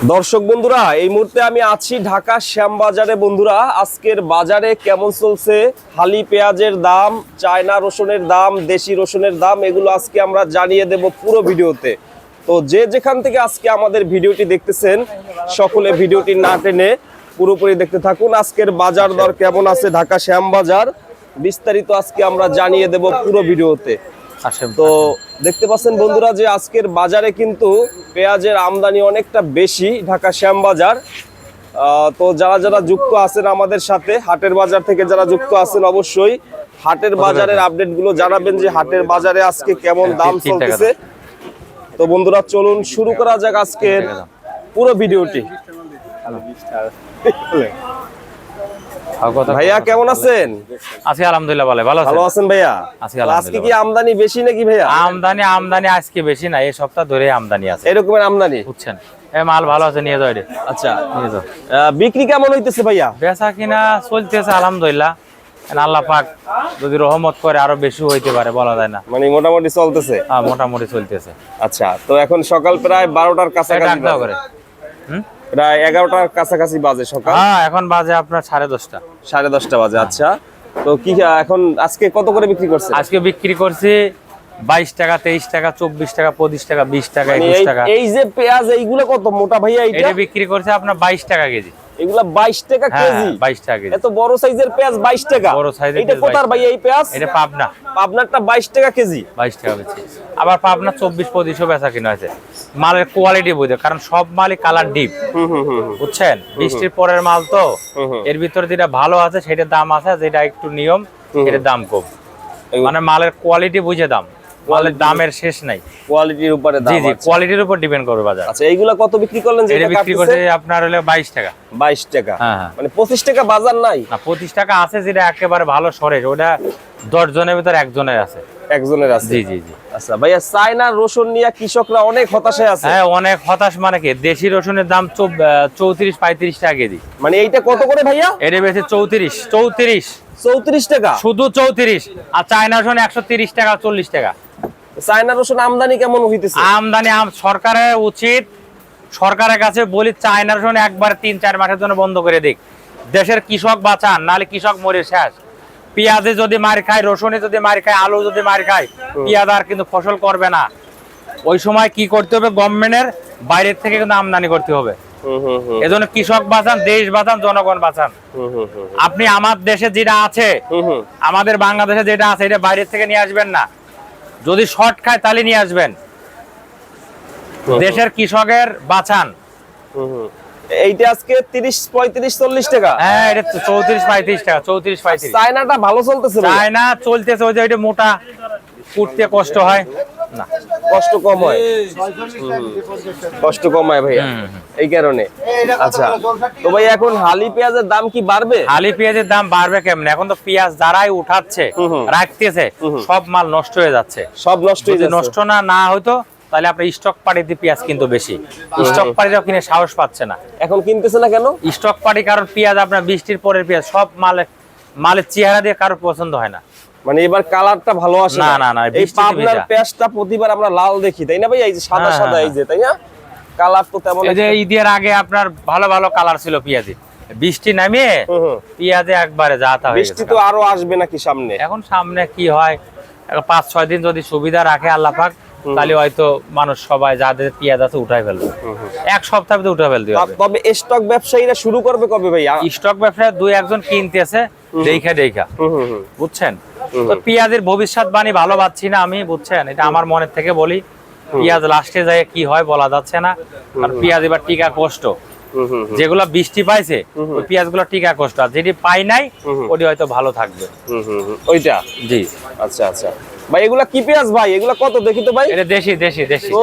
দর্শক বন্ধুরা, এই মুহূর্তে আমি আছি ঢাকা শ্যামবাজারে। বন্ধুরা, আজকের বাজারে কেমন চলছে হালি পেঁয়াজের দাম, চায়না রসুনের দাম, দেশি রসুনের দাম, এগুলো আজকে আমরা জানিয়ে দেব পুরো ভিডিওতে। তো যে যেখান থেকে আজকে আমাদের ভিডিওটি দেখতেছেন, সকলে ভিডিওটি না টেনে পুরোপুরি দেখতে থাকুন। আজকের বাজার দর কেমন আছে ঢাকা শ্যামবাজার, বিস্তারিত আজকে আমরা জানিয়ে দেব পুরো ভিডিওতে। তো দেখতে পাচ্ছেন বন্ধুরা যে আজকের বাজারে কিন্তু পেঁয়াজের আমদানি অনেকটা বেশি ঢাকা শ্যামবাজার। তো যারা যারা যুক্ত আছেন আমাদের সাথে, হাটের বাজার থেকে যারা যুক্ত আছেন, অবশ্যই হাটের বাজারের আপডেট গুলো জানাবেন যে হাটের বাজারে আজকে কেমন দাম চলতেছে। তো বন্ধুরা, চলুন শুরু করা যাক আজকের পুরো ভিডিওটি। ভাইয়া কেমন আছেন? আছি আলহামদুলিল্লাহ, ভালো আছেন ভাইয়া? আজকে কি আমদানি বেশি নাকি ভাইয়া? আমদানি আজকে বেশি না, এই সপ্তাহ ধরে আমদানি আছে। এরকমের আমদানি বুঝছেন, মাল ভালো আছে, নিয়ে যাও। আচ্ছা, নিয়ে যাও। বিক্রি কেমন হইতেছে ভাইয়া? বেচা কিনা চলতেছে আলহামদুলিল্লাহ। আল্লাহ পাক যদি রহমত করে আরো বেশি হইতে পারে, বলা যায় না। মানে মোটামুটি চলতেছে? হ্যাঁ, মোটামুটি চলতেছে। আচ্ছা, তো এখন সকাল প্রায় 12টার কাছাকাছি বাজে। প্রায় 11টার কাছাকাছি বাজে সকাল। হ্যাঁ, এখন বাজে আপনার 10:30। 10:30 বাজে। আচ্ছা, তো কি এখন আজকে কত করে বিক্রি করছে? আজকে বিক্রি করছি 22 টাকা, 23 টাকা, 24 টাকা, 25 টাকা, 20 টাকা, 21 টাকা। এই যে পেঁয়াজ, এইগুলো কত মোটা ভাইয়া? এটা বিক্রি করছে আপনার 22 টাকা কেজি। এগুলা 22 টাকা কেজি? 22 টাকা কেজি। এত বড় সাইজের পেঁয়াজ 22 টাকা? বড় সাইজের। এটা কোথার ভাইয়া এই পেঁয়াজ? এটা পাবনা। পাবনারটা 22 টাকা কেজি? 22 টাকা বেচি। আবার পাবনা 24-25 বেচা কিনা আছে। মালের কোয়ালিটি বুঝে, কারণ সব মালই কালার ডিপ। বুঝছেন, বৃষ্টির পরের মাল তো, এর ভিতরে যেটা ভালো আছে সেটার দাম আছে, যেটা একটু নিয়ম এটার দাম কম। মানে মালের কোয়ালিটি বুঝে দাম, মালের দামের শেষ নাই। কোয়ালিটির উপরে দাম? জি জি, কোয়ালিটির উপর ডিপেন্ড করে বাজার। আচ্ছা, এইগুলা কত বিক্রি করলেন? এটা বিক্রি করছে আপনার হলো 22 টাকা। 22 টাকা? হ্যাঁ, মানে 25 টাকা বাজার নাই? না, 25 টাকা আছে, যেটা একেবারে ভালো সরেজ, ওটা 10 জনের ভিতর একজনের আছে। একজনের আছে? জি জি জি। আচ্ছা ভাইয়া, চায়না রসুন নিয়ে কৃষকরা অনেক হতাশায় আছে। হ্যাঁ, অনেক হতাশ। মানে কি, দেশি রসুনের দাম 34-35 টাকা কেজি। মানে এইটা কত করে ভাইয়া? এটা বেশি 34 টাকা শুধু 34। আর চায়না রসুন 130 টাকা, 40 টাকা। চায়না রসুন আমদানি কেমন হইতেছে? আমদানি সরকারের উচিত, সরকারের কাছে বলি, চায়না রসুন একবার 3-4 মাসের জন্য বন্ধ করে দিক। দেশের কৃষক বাঁচান, নাহলে কৃষক মরে শেষ। পেঁয়াজে যদি মার খায়, রসুনে যদি মার খায়, আলু যদি মার খায়, পেঁয়াজ আর কিন্তু ফসল করবে না। ওই সময় কি করতে হবে, গভর্নমেন্টের বাইরের থেকে কিন্তু আমদানি করতে হবে। এজন্য কৃষক বাঁচান, দেশ বাঁচান, জনগণ বাঁচান। আপনি আমার দেশে যেটা আছে, আমাদের বাংলাদেশে যেটা আছে, এটা বাইরের থেকে নিয়ে আসবেন না। যদি শর্ট খায় তাহলে নিয়ে আসবেন। দেশের কৃষকের বাঁচান। এইটা আজকে 30-35-40 টাকা? হ্যাঁ, এটা 34-35 টাকা। 34-35। চায়নাটা ভালো চলতেছে? চায়না চলতেছে, ওই যে ওইটা মোটা, কুটতে কষ্ট হয় না। কষ্ট কম হয়? কষ্ট কম হয় ভাইয়া, এই কারণে। আচ্ছা, তো ভাই এখন হালি পেঁয়াজের দাম কি বাড়বে? হালি পেঁয়াজের দাম বাড়বে কেমনে? এখন তো পেঁয়াজ যারাই উঠাচ্ছে, রাখতেছে, সব মাল নষ্ট হয়ে যাচ্ছে। সব নষ্ট হয়ে যাচ্ছে? নষ্ট না হয়তো তাহলে আপনার স্টক পার্টিতে পেঁয়াজ কিন্তু বেশি। স্টক পার্টিরাও কিনে সাহস পাচ্ছে না। এখন কিনতেছে না কেন? স্টক পার্টি, কারণ পেঁয়াজ আপনার বৃষ্টির পরের পেঁয়াজ, সব মালের চেহারা দিয়ে কারোর পছন্দ হয় না। মানে এবার কালারটা ভালো আসে না? না না, এই পাবনার পেঁয়াজটা প্রতিবার আমরা লাল দেখি, তাই না ভাই? এই যে সাদা সাদা, এই যে, তাই না? কালার তো তেমন। এই যে ঈদের আগে আপনার ভালো ভালো কালার ছিল পেঁয়াজে, বৃষ্টি নামিয়ে পেঁয়াজে একবারে যাতা হয়ে গেছে। বৃষ্টি তো আরো আসবে নাকি সামনে? এখন সামনে কি হয়, 5-6 দিন যদি সুবিধা রাখে আল্লাহ পাক, তাহলে হয়তো মানুষ সবাই যাদের পেঁয়াজ আছে উঠাই ফেলবে। 1 সপ্তাহ ভিতরে উঠে ফেলতে হবে। তবে স্টক ব্যবসায়ীরা শুরু করবে কবে ভাই? স্টক ব্যবসায়ী 2-1 জন কিনতেছে দেখা। বুঝছেন, তো পেঁয়াজের ভবিষ্যৎবাণী ভালো পাচ্ছি না আমি, বুঝছেন। এটা আমার মনের থেকে বলি, পেঁয়াজ লাস্টে যায় কি হয় বলা যাচ্ছে না। আর পেঁয়াজ এবার টিকা কষ্ট, যেগুলা বৃষ্টি পাইছে ওই পেঁয়াজ গুলো টিকা কষ্ট, আর যেটি পাই নাই ওটি হয়তো ভালো থাকবে। ওইটা? জি। আচ্ছা আচ্ছা ভাই, এগুলা কি পেঁয়াজ ভাই? এগুলা কত দেখি তো ভাই? এটা দেশি।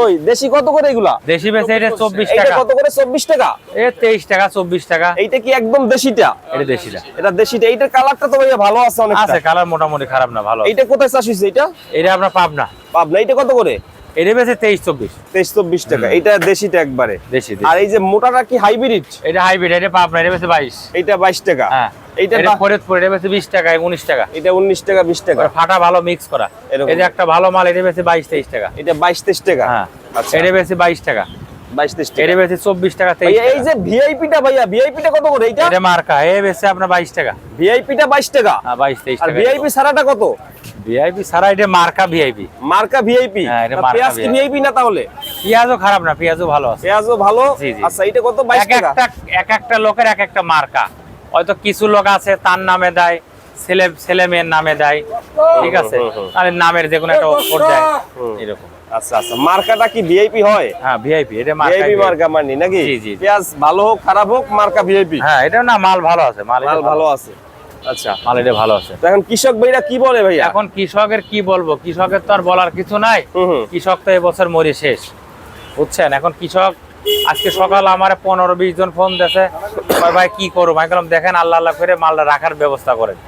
ওই দেশি কত করে এগুলা? দেশি বেচে এটা 24 টাকা। এটা কত করে? 24 টাকা? এ 23 টাকা, 24 টাকা। এইটা কি একদম দেশিটা? এটা দেশিটা। এটা দেশিটা। এইটার কালারটা তো ভাইয়া ভালো আছে অনেকটা। আছে, কালার মোটামুটি খারাপ না, ভালো। এইটা কোথায় চাষ হইছে এটা? এটা আপনার পাবনা। পাবনা। এইটা কত করে? এটা বেচে 23-24। 23-24 টাকা। এইটা দেশিটা একবারে দেশি। আর এই যে মোটাটা কি হাইব্রিড? এটা হাইব্রিড, এটা পাবনা, এটা বেচে 22। এইটা 22 টাকা। হ্যাঁ, এইটা ফরিদপুর, এটা বেচে 20 টাকা, 19 টাকা। এটা 19 টাকা, 20 টাকা। ফাটা ভালো মিক্স করা। এই যে একটা ভালো মাল, এটা বেচে 22-23 টাকা। এটা 22-23 টাকা? হ্যাঁ। আচ্ছা, এটা বেচে 22 টাকা। 22-23 টাকা। এটা বেশি 24 টাকা 23 ভাইয়া, টাকা। এই যে ভিআইপিটা ভাইয়া, ভিআইপিটা কত করে এইটা? এটা মার্কা এ বেশি আপনার 22 টাকা। ভিআইপিটা 22 টাকা। হ্যাঁ 22-23 আর টাকা। ভিআইপি ছাড়াটা কত? ভিআইপি ছাড়া এটা মার্কা ভিআইপি। মার্কা ভিআইপি। হ্যাঁ, এটা মার্কা পেঁয়াজ কি VIP ভিআইপি না তাহলে? পেঁয়াজও খারাপ না, পেঁয়াজও ভালো আছে। পেঁয়াজও ভালো। জি, জি। আচ্ছা, এটা কত? 22 টাকা। এক একটা লোকের এক একটা মার্কা। হয়তো কিছু লোক আছে তার নামে দেয়, ছেলে মেয়ের নামে দেয়, ঠিক আছে, তাহলে নামের যে কোনো একটা অক্ষর দেয় এরকম। আচ্ছা আচ্ছা, মার্কাটা কি ভিআইপি হয়? হ্যাঁ ভিআইপি, এটা মার্কা ভিআইপি মার্কা মানি নাকি? জি, জি। পেঁয়াজ ভালো হোক খারাপ হোক মার্কা ভিআইপি। হ্যাঁ এটা না, মাল ভালো আছে, মাল ভালো আছে। আচ্ছা, মাল এটা ভালো আছে। তো এখন কৃষক ভাইরা কি বলে ভাইয়া? এখন কৃষকের কি বলবো, কৃষকের তো আর বলার কিছু নাই। হুম। কৃষক তো এবছর মরি শেষ, বুঝছেন। এখন কৃষক আজকে সকাল আমার 15-20 জন ফোন দিয়েছে, ভাই কি করবো। আমি বললাম দেখেন আল্লাহ আল্লাহ করে মালটা রাখার ব্যবস্থা করেন।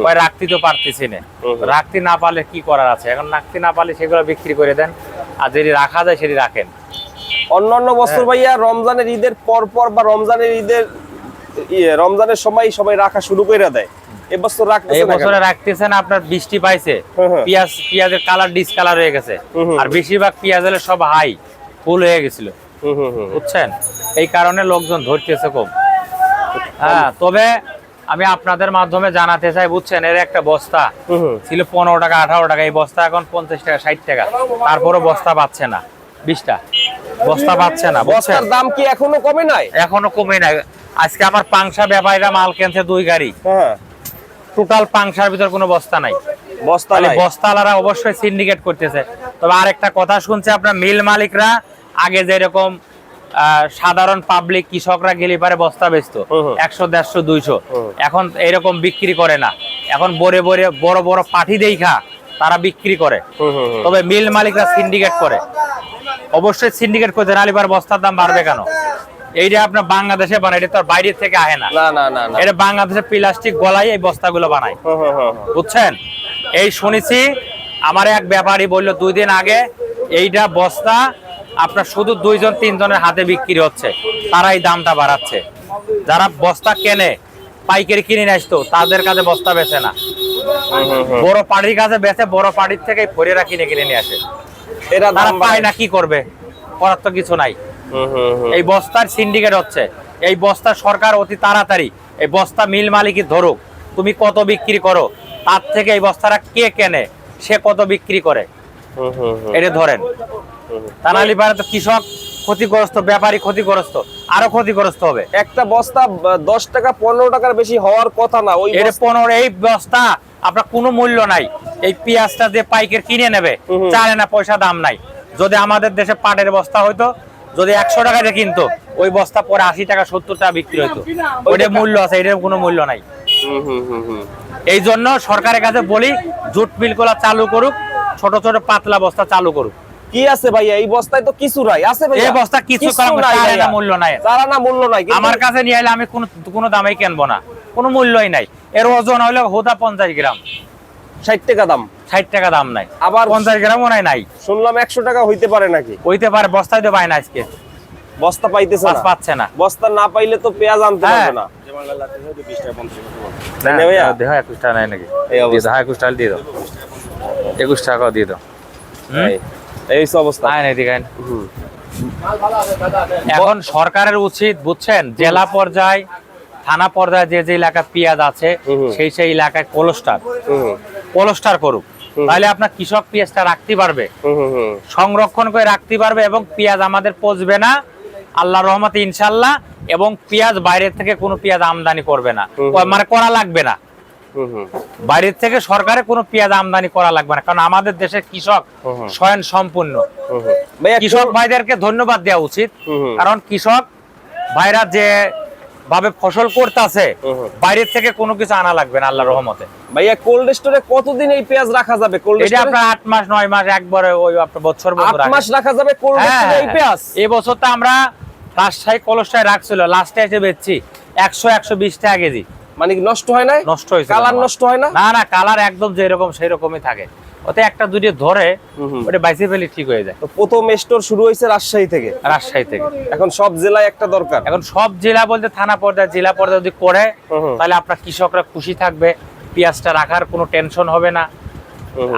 ভাই রাখতে তো পারতেছি না, রাখতে না পারলে কি করার আছে। এখন রাখতে না পারলে সেগুলো বিক্রি করে দেন, আর যেটি রাখা যায় সেটি রাখেন। অন্যান্য বছর ভাইয়া রমজানের ঈদের পর বা রমজানের সময় সবাই রাখা শুরু করে দেয়। এবছর রাখতেছে এই না বছরে কেন? রাখতেছেন আপনার বৃষ্টি পাইছে, হ্যাঁ। পেঁয়াজের কালার ডিসকালার হয়ে গেছে, আর বেশিরভাগ পেঁয়াজের সব হাই ফুল হয়ে গেছিল, বুঝছেন। এই কারণে লোকজন ধরতেছে কম। হ্যাঁ, তবে আমি আপনাদের মাধ্যমে জানাতে চাই, বুঝছেন, এর একটা বস্তা ছিল 15 টাকা 18 টাকা, এই বস্তা এখন 50 টাকা 60 টাকা। তারপরও বস্তা পাচ্ছে না, 20টা বস্তা পাচ্ছে না, বুঝছেন। বস্তার দাম কি এখনো কমে নাই? এখনো কমে নাই। আজকে আমার পাংশা ব্যাপারীরা মাল কিনছে 2 গাড়ি, হ্যাঁ, টোটাল পাংশার ভিতর কোনো বস্তা নাই। বস্তা নাই। বস্তালারা অবশ্যই সিন্ডিকেট করতেছে। তবে আরেকটা কথা শুনছে, আপনার মিল মালিকরা আগে যেরকম সাধারণ পাবলিক কৃষকরা গেলে পারে বস্তা বেচতো 100, 150, 200, এখন এরকম বিক্রি করে না। এখন বড় বড় পাঠি দেখা তারা বিক্রি করে। তবে মিল মালিকরা সিন্ডিকেট করে, অবশ্যই সিন্ডিকেট করতে, নাহলে পারে বস্তার দাম বাড়বে কেন? এইটা আপনার বাংলাদেশে বানায়, এটা তো আর বাইরে থেকে আহে না। না। এটা বাংলাদেশে প্লাস্টিক গলায় এই বস্তাগুলো বানায়, বুঝছেন। এই শুনেছি, আমার এক ব্যাপারী বললো 2 দিন আগে, এইটা বস্তা আপনার শুধু 2-3 জনের হাতে বিক্রি হচ্ছে, তারা এই দামটা বাড়াচ্ছে। যারা বস্তা কেনে, পাইকারি কিনে নিয়ে আসতো, তাদের কাছে বস্তা বেচে না, বড় পাড়ির কাছে বেচে, বড় পাড়ির থেকে ফরিরা কিনে নিয়ে আসে। এরা তারা দাম পায় না, কি করবে, করার তো কিছু নাই। এই বস্তার সিন্ডিকেট হচ্ছে। এই বস্তা সরকার অতি তাড়াতাড়ি এই বস্তা মিল মালিকই ধরুক, তুমি কত বিক্রি করো, তার থেকে এই বস্তাটা কে কেনে, সে কত বিক্রি করে, এটা ধরেন। তা নাহলে পারে তো কৃষক ক্ষতিগ্রস্ত, ব্যাপারী ক্ষতিগ্রস্ত, আরো ক্ষতিগ্রস্ত হবে। একটা বস্তা 10 টাকা 15 টাকার বেশি হওয়ার কথা না। ওই এর 15 এই বস্তা আপনার কোনো মূল্য নাই। এই পেঁয়াজটা যে পাইকার কিনে নেবে, চালে না, পয়সা দাম নাই। যদি আমাদের দেশে পাটের বস্তা হইতো, যদি 100 টাকা দিয়ে কিনতো, ওই বস্তা পরে 80 টাকা 70 টাকা বিক্রি হইতো। ওইটার মূল্য আছে, এটার কোনো মূল্য নাই। এই জন্য সরকারের কাছে বলি, জুট মিলগুলা চালু করুক, ছোট ছোট পাতলা বস্তা চালু করুক। কি আছে ভাইয়া এই বস্তায়? তো কিছু নাই আছে ভাইয়া, এই বস্তা কিছু নাই, মূল্য নাই, মূল্য নাই। আমার কাছে নিয়ে এলে আমি কোনো দামেই কিনবো না, কোনো মূল্যই নাই। এর ওজন হইলো হোদা 50 গ্রাম, 60 টাকা দাম, 60 টাকা দাম নাই। আবার 50 গ্রামও নাই। শুনলাম 100 টাকা হইতে পারে নাকি? হইতে পারে, বস্তায় তো পায় না আজকে, বস্তা পাইতেছে না, পাচ্ছে না। বস্তা না পাইলে তো পেঁয়াজ আনতে পারবে না। ভাইয়া 21 টাকা নাই নাকি? এই অবস্থা। 21 টাকা দিয়ে দাও, 21 টাকা দিয়ে দাও। এই অবস্থা। এখন সরকারের উচিত, বুঝছেন, জেলা পর্যায়ে, থানা পর্যায়ে যে এলাকা পেঁয়াজ আছে, সেই এলাকায় কোলস্টার করুক। তাহলে আপনার কৃষক পেঁয়াজটা রাখতে পারবে, সংরক্ষণ করে রাখতে পারবে, এবং পেঁয়াজ আমাদের পচবে না আল্লাহর রহমতে ইনশাল্লাহ। এবং পেঁয়াজ বাইরের থেকে কোনো পেঁয়াজ আমদানি করবে না, মানে করা লাগবে না। বাইরের থেকে সরকারের কোনো পেঁয়াজ আমদানি করা লাগবে না, কারণ আমাদের দেশের কৃষক স্বয়ং সম্পূর্ণ। কৃষক ভাইদেরকে ধন্যবাদ দেওয়া উচিত, কারণ কৃষক ভাইরা যে ভাবে ফসল করতেছে, বাইরের থেকে কোনো কিছু আনা লাগবে না আল্লাহর রহমতে। ভাইয়া কোল্ড স্টোরে কতদিন এই পেঁয়াজ রাখা যাবে? কোল্ড এটা আপনার 8 মাস 9 মাস, একবারে ওই আপনার বছর 8 মাস রাখা যাবে কোল্ড স্টোরে এই পেঁয়াজ? এই বছর তো আমরা রাজশাহী কলস্টায় রাখছিল, লাস্টে এসে বেচছি 100-120 টাকা কেজি। মানে নষ্ট হয় না? নষ্ট হয়েছে, কালার নষ্ট হয় না? না, কালার একদম যেরকম সেরকমই থাকে। ওতে একটা দুটো ধরে ওটা বাইসে ফেলি ঠিক হয়ে যায়। তো প্রথম স্টোর শুরু হয়েছে রাজশাহী থেকে। এখন সব জেলায় একটা দরকার। এখন সব জেলা বলতে থানা পর্যায়ে, জেলা পর্যায়ে যদি করে, তাহলে আপনার কৃষকরা খুশি থাকবে, পেঁয়াজটা রাখার কোনো টেনশন হবে না।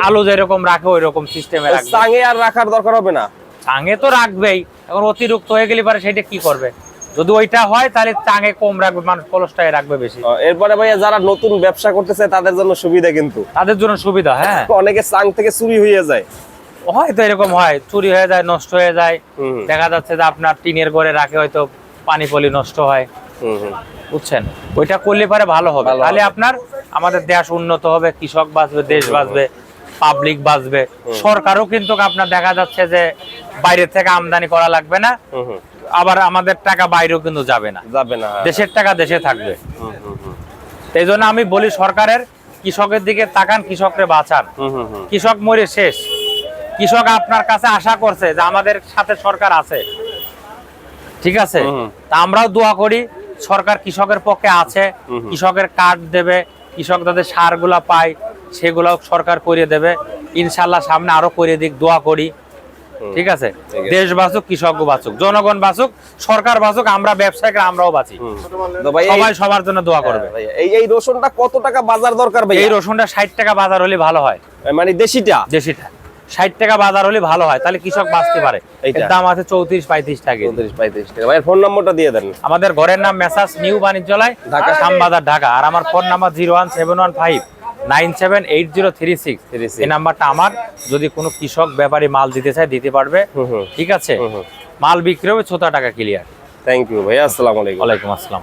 আলু যেরকম রাখে ওই রকম সিস্টেমে রাখবে। চাঙে আর রাখার দরকার হবে না। চাঙে তো রাখবেই, এখন অতিরিক্ত হয়ে গেলে পরে সেটা কি করবে? যদি ওইটা হয় তাহলে চাঙে কম রাখবে, মানুষ কলসটাই রাখবে বেশি। এরপরে ভাইয়া যারা নতুন ব্যবসা করতেছে তাদের জন্য সুবিধা, কিন্তু তাদের জন্য সুবিধা। হ্যাঁ, অনেকে চাং থেকে চুরি হয়ে যায়। হয়তো এরকম হয়, চুরি হয়ে যায়, নষ্ট হয়ে যায়। দেখা যাচ্ছে যে আপনার টিনের ঘরে রাখে হয়তো পানি পলি নষ্ট হয়, বুঝছেন? ওইটা করলে পারে ভালো হবে, তাহলে আপনার আমাদের দেশ উন্নত হবে, কৃষক বাঁচবে, দেশ বাঁচবে, পাবলিক বাঁচবে। সরকারও কিন্তু আপনার দেখা যাচ্ছে যে বাইরে থেকে আমদানি করা লাগবে না, আবার আমাদের টাকা বাইরেও কিন্তু যাবে না, দেশের টাকা দেশে থাকবে। এই জন্য আমি বলি সরকারের কৃষকের দিকে তাকান, কৃষকরে বাঁচান। কৃষক মরে শেষ। কৃষক আপনার কাছে আশা করছে যে আমাদের সাথে সরকার আছে, ঠিক আছে? তা আমরাও দোয়া করি সরকার কৃষকের পক্ষে আছে, কৃষকের কার্ড দেবে, কৃষক যাদের সার গুলা পায় সেগুলাও সরকার করে দেবে ইনশাল্লাহ, সামনে আরো করে দিক, দোয়া করি। ঠিক আছে, দেশ বাঁচুক, কৃষক বাঁচুক, জনগণ বাঁচুক, সরকার বাঁচুক, আমরা ব্যবসায়ীরা আমরাও বাঁচি। সবাই সবার জন্য দোয়া করবে। এই রসুনটা কত টাকা বাজার দরকার ভাই? এই রসুনটা 60 টাকা বাজার হলে ভালো হয়, মানে দেশিটা 60 টাকা বাজার হলে ভালো হয়, তাহলে কৃষক বাঁচতে পারে। এর দাম আছে 34-35 টাকা। 34-35 টাকা। ভাই ফোন নম্বরটা দিয়ে দেন। আমাদের ঘরের নাম মেসার্স নিউ বাণিজ্যালয়, ঢাকা শ্যামবাজার, ঢাকা। আর আমার ফোন নাম্বার 01715978036। এই নাম্বারটা আমার। যদি কোনো কৃষক ব্যাপারী মাল দিতে চায় দিতে পারবে, ঠিক আছে? মাল বিক্রি হবে 6 টাকা ক্লিয়ার। থ্যাংক ইউ ভাইয়া, আসসালামু আলাইকুম। ওয়ালাইকুম আসসালাম।